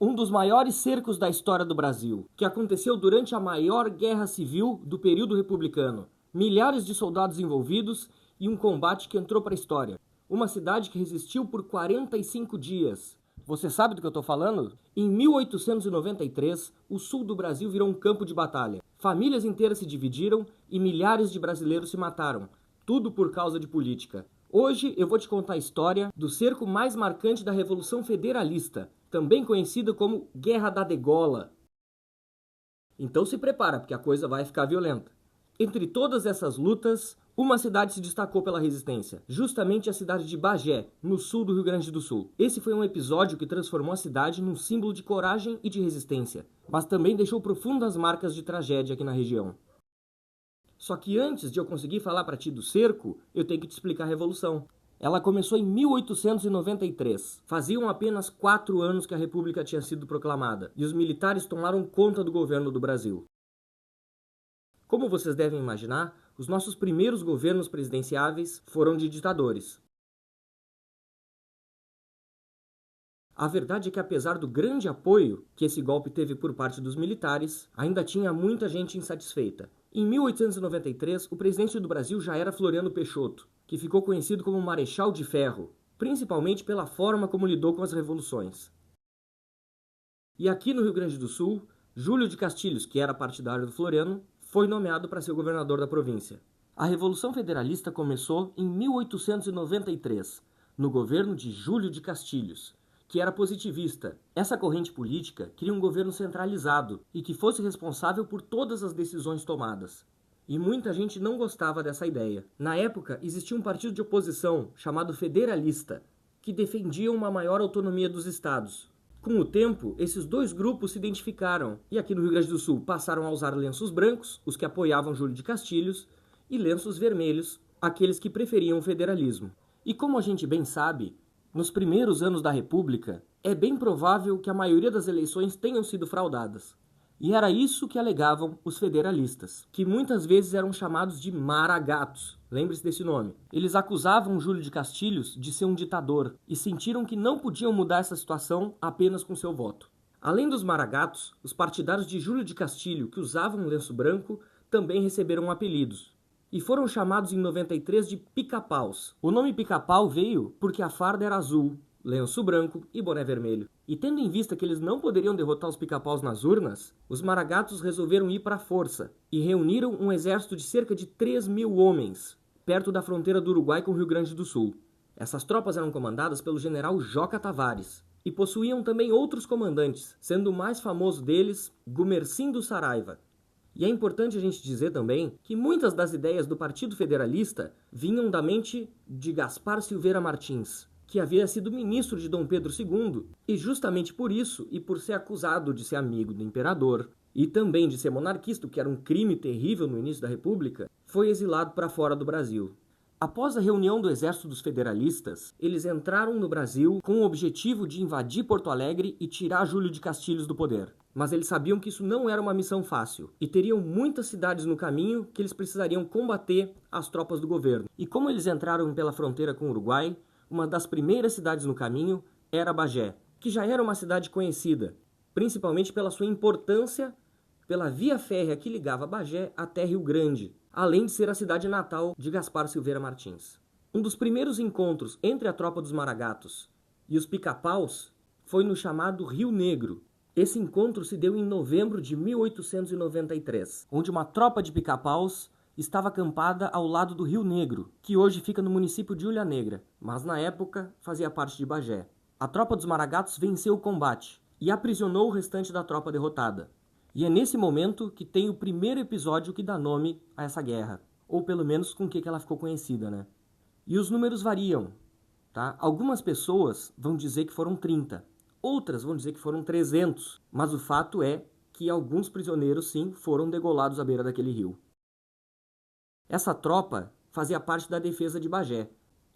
Um dos maiores cercos da história do Brasil, que aconteceu durante a maior guerra civil do período republicano. Milhares de soldados envolvidos e um combate que entrou para a história. Uma cidade que resistiu por 45 dias. Você sabe do que eu estou falando? Em 1893, o sul do Brasil virou um campo de batalha. Famílias inteiras se dividiram e milhares de brasileiros se mataram. Tudo por causa de política. Hoje eu vou te contar a história do cerco mais marcante da Revolução Federalista, também conhecida como Guerra da Degola. Então se prepara, porque a coisa vai ficar violenta. Entre todas essas lutas, uma cidade se destacou pela resistência, justamente a cidade de Bagé, no sul do Rio Grande do Sul. Esse foi um episódio que transformou a cidade num símbolo de coragem e de resistência, mas também deixou profundas marcas de tragédia aqui na região. Só que antes de eu conseguir falar para ti do cerco, eu tenho que te explicar a Revolução. Ela começou em 1893. Faziam apenas 4 anos que a República tinha sido proclamada, e os militares tomaram conta do governo do Brasil. Como vocês devem imaginar, os nossos primeiros governos presidenciáveis foram de ditadores. A verdade é que, apesar do grande apoio que esse golpe teve por parte dos militares, ainda tinha muita gente insatisfeita. Em 1893, o presidente do Brasil já era Floriano Peixoto, que ficou conhecido como Marechal de Ferro, principalmente pela forma como lidou com as revoluções. E aqui no Rio Grande do Sul, Júlio de Castilhos, que era partidário do Floriano, foi nomeado para ser o governador da província. A Revolução Federalista começou em 1893, no governo de Júlio de Castilhos, que era positivista. Essa corrente política queria um governo centralizado e que fosse responsável por todas as decisões tomadas. E muita gente não gostava dessa ideia. Na época, existia um partido de oposição chamado Federalista, que defendia uma maior autonomia dos estados. Com o tempo, esses dois grupos se identificaram e aqui no Rio Grande do Sul passaram a usar lenços brancos, os que apoiavam Júlio de Castilhos, e lenços vermelhos, aqueles que preferiam o federalismo. E como a gente bem sabe, nos primeiros anos da República, é bem provável que a maioria das eleições tenham sido fraudadas. E era isso que alegavam os federalistas, que muitas vezes eram chamados de maragatos. Lembre-se desse nome. Eles acusavam Júlio de Castilhos de ser um ditador e sentiram que não podiam mudar essa situação apenas com seu voto. Além dos maragatos, os partidários de Júlio de Castilho, que usavam um lenço branco, também receberam apelidos. E foram chamados em 93 de pica-paus. O nome pica-pau veio porque a farda era azul, lenço branco e boné vermelho. E tendo em vista que eles não poderiam derrotar os pica-paus nas urnas, os maragatos resolveram ir para a força e reuniram um exército de cerca de 3.000 homens, perto da fronteira do Uruguai com o Rio Grande do Sul. Essas tropas eram comandadas pelo general Joca Tavares e possuíam também outros comandantes, sendo o mais famoso deles Gumercindo Saraiva. E é importante a gente dizer também que muitas das ideias do Partido Federalista vinham da mente de Gaspar Silveira Martins, que havia sido ministro de Dom Pedro II, e justamente por isso, e por ser acusado de ser amigo do imperador, e também de ser monarquista, que era um crime terrível no início da República, foi exilado para fora do Brasil. Após a reunião do exército dos federalistas, eles entraram no Brasil com o objetivo de invadir Porto Alegre e tirar Júlio de Castilhos do poder. Mas eles sabiam que isso não era uma missão fácil, e teriam muitas cidades no caminho que eles precisariam combater as tropas do governo. E como eles entraram pela fronteira com o Uruguai, uma das primeiras cidades no caminho era Bagé, que já era uma cidade conhecida, principalmente pela sua importância pela via férrea que ligava Bagé até Rio Grande, além de ser a cidade natal de Gaspar Silveira Martins. Um dos primeiros encontros entre a tropa dos maragatos e os pica-paus foi no chamado Rio Negro. Esse encontro se deu em novembro de 1893, onde uma tropa de pica-paus estava acampada ao lado do Rio Negro, que hoje fica no município de Ilha Negra, mas na época fazia parte de Bagé. A tropa dos maragatos venceu o combate e aprisionou o restante da tropa derrotada. E é nesse momento que tem o primeiro episódio que dá nome a essa guerra, ou pelo menos com que ela ficou conhecida, né? E os números variam, tá? Algumas pessoas vão dizer que foram 30, outras vão dizer que foram 300, mas o fato é que alguns prisioneiros, sim, foram degolados à beira daquele rio. Essa tropa fazia parte da defesa de Bagé,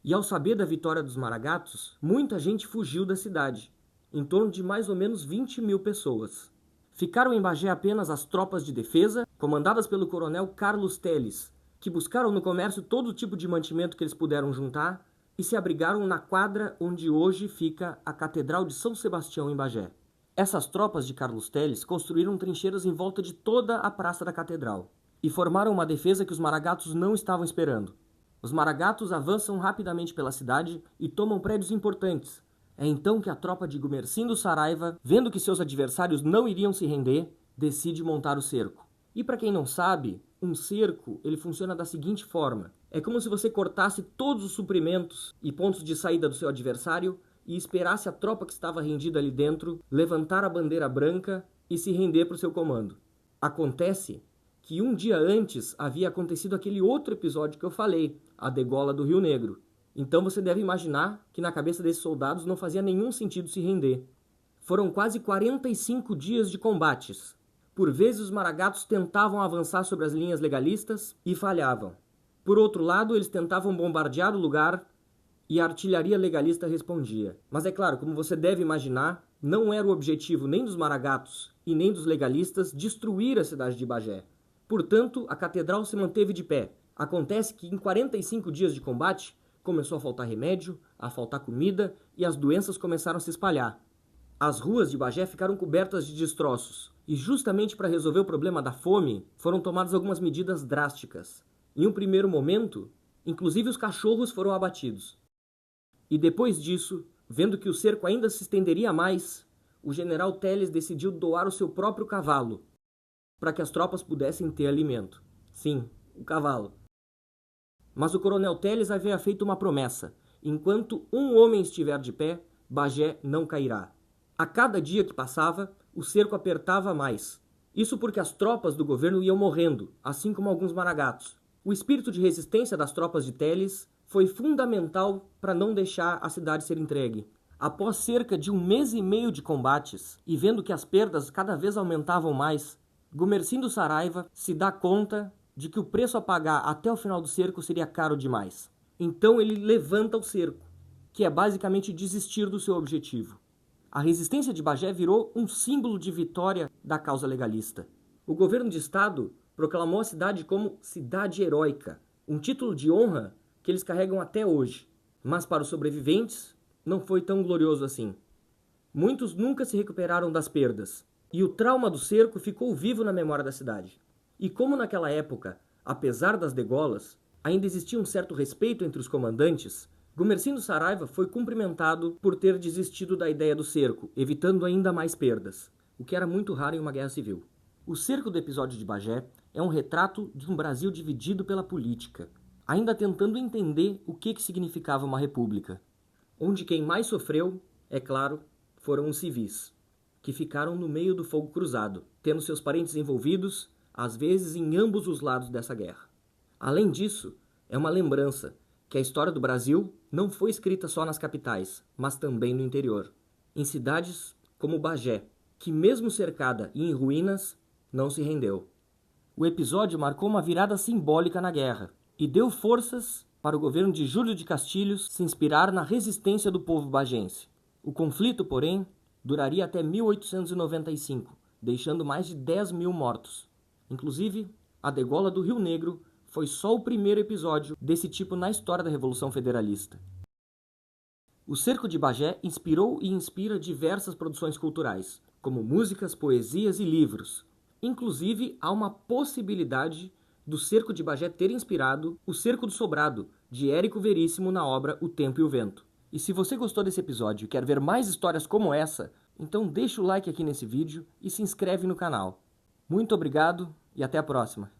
e ao saber da vitória dos maragatos, muita gente fugiu da cidade, em torno de mais ou menos 20.000 pessoas. Ficaram em Bagé apenas as tropas de defesa, comandadas pelo coronel Carlos Teles, que buscaram no comércio todo tipo de mantimento que eles puderam juntar e se abrigaram na quadra onde hoje fica a Catedral de São Sebastião em Bagé. Essas tropas de Carlos Telles construíram trincheiras em volta de toda a praça da catedral e formaram uma defesa que os maragatos não estavam esperando. Os maragatos avançam rapidamente pela cidade e tomam prédios importantes. É então que a tropa de Gumersindo Saraiva, vendo que seus adversários não iriam se render, decide montar o cerco. E para quem não sabe, um cerco ele funciona da seguinte forma. É como se você cortasse todos os suprimentos e pontos de saída do seu adversário e esperasse a tropa que estava rendida ali dentro levantar a bandeira branca e se render para o seu comando. Acontece que um dia antes havia acontecido aquele outro episódio que eu falei, a degola do Rio Negro. Então você deve imaginar que na cabeça desses soldados não fazia nenhum sentido se render. Foram quase 45 dias de combates. Por vezes os maragatos tentavam avançar sobre as linhas legalistas e falhavam. Por outro lado, eles tentavam bombardear o lugar e a artilharia legalista respondia. Mas é claro, como você deve imaginar, não era o objetivo nem dos maragatos e nem dos legalistas destruir a cidade de Bagé. Portanto, a catedral se manteve de pé. Acontece que em 45 dias de combate, começou a faltar remédio, a faltar comida e as doenças começaram a se espalhar. As ruas de Bagé ficaram cobertas de destroços e justamente para resolver o problema da fome, foram tomadas algumas medidas drásticas. Em um primeiro momento, inclusive os cachorros foram abatidos. E depois disso, vendo que o cerco ainda se estenderia mais, o general Telles decidiu doar o seu próprio cavalo, para que as tropas pudessem ter alimento. Sim, o cavalo. Mas o coronel Telles havia feito uma promessa. Enquanto um homem estiver de pé, Bagé não cairá. A cada dia que passava, o cerco apertava mais. Isso porque as tropas do governo iam morrendo, assim como alguns maragatos. O espírito de resistência das tropas de Telles foi fundamental para não deixar a cidade ser entregue. Após cerca de 1 mês e meio de combates, e vendo que as perdas cada vez aumentavam mais, Gumersindo Saraiva se dá conta de que o preço a pagar até o final do cerco seria caro demais. Então ele levanta o cerco, que é basicamente desistir do seu objetivo. A resistência de Bagé virou um símbolo de vitória da causa legalista. O governo de estado proclamou a cidade como cidade heróica, um título de honra que eles carregam até hoje. Mas para os sobreviventes, não foi tão glorioso assim. Muitos nunca se recuperaram das perdas, e o trauma do cerco ficou vivo na memória da cidade. E como naquela época, apesar das degolas, ainda existia um certo respeito entre os comandantes, Gumersindo Saraiva foi cumprimentado por ter desistido da ideia do cerco, evitando ainda mais perdas, o que era muito raro em uma guerra civil. O cerco do episódio de Bagé é um retrato de um Brasil dividido pela política, ainda tentando entender o que significava uma república, onde quem mais sofreu, é claro, foram os civis, que ficaram no meio do fogo cruzado, tendo seus parentes envolvidos, às vezes em ambos os lados dessa guerra. Além disso, é uma lembrança que a história do Brasil não foi escrita só nas capitais, mas também no interior, em cidades como Bagé, que mesmo cercada e em ruínas, não se rendeu. O episódio marcou uma virada simbólica na guerra e deu forças para o governo de Júlio de Castilhos se inspirar na resistência do povo bagense. O conflito, porém, duraria até 1895, deixando mais de 10.000 mortos. Inclusive, a degola do Rio Negro foi só o primeiro episódio desse tipo na história da Revolução Federalista. O cerco de Bagé inspirou e inspira diversas produções culturais, como músicas, poesias e livros. Inclusive, há uma possibilidade do cerco de Bagé ter inspirado o Cerco do Sobrado, de Érico Veríssimo, na obra O Tempo e o Vento. E se você gostou desse episódio e quer ver mais histórias como essa, então deixa o like aqui nesse vídeo e se inscreve no canal. Muito obrigado e até a próxima!